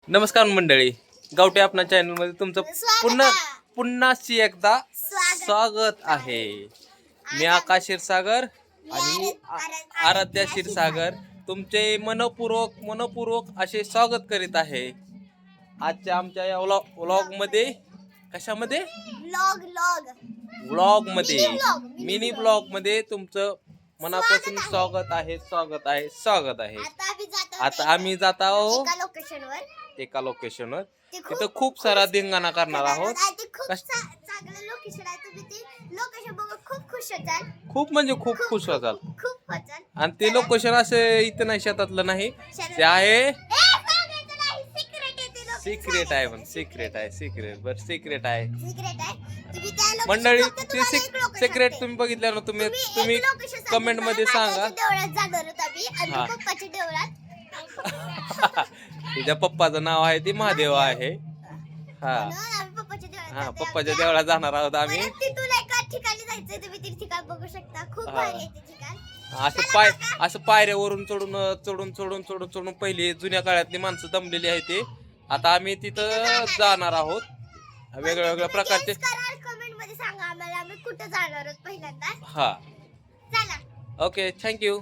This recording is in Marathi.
नमस्कार मंडळी, गावठी आपणा चॅनलमध्ये तुमचं पुन्हाची एकदा स्वागत आहे. मी आकाश क्षीरसागर आणि आराध्या क्षीरसागर तुमचे मनपूर्वक असे स्वागत करीत आहे. आजच्या आमच्या या व्लॉग मध्ये कशामध्ये व्लॉग मध्ये मिनी ब्लॉग मध्ये तुमचं मनापासून स्वागत आहे. आता आम्ही जात आहोत एका लोकेशनवर. तिथं खूप सारा धिंगाणा करणार आहोत. खूप म्हणजे खूप खुश होताल. आणि ते लोकेशन असं इथं नाही, शेतातलं नाही, ते आहे सिक्रेट आहे. पण सिक्रेट आहे मंडळी. ते सिक्रेट तुम्ही बघितलं ना, तुम्ही कमेंट मध्ये सांगा. तिच्या पप्पाचं नाव आहे ते महादेव आहे. हा पप्पाच्या देवळात जाणार आहोत आम्ही. असं पायऱ्यावरून चढून पहिले जुन्या काळातली माणसं दमलेली आहे ते. आता आम्ही तिथं जाणार आहोत. वेगवेगळ्या प्रकारचे हा. Okay, thank you.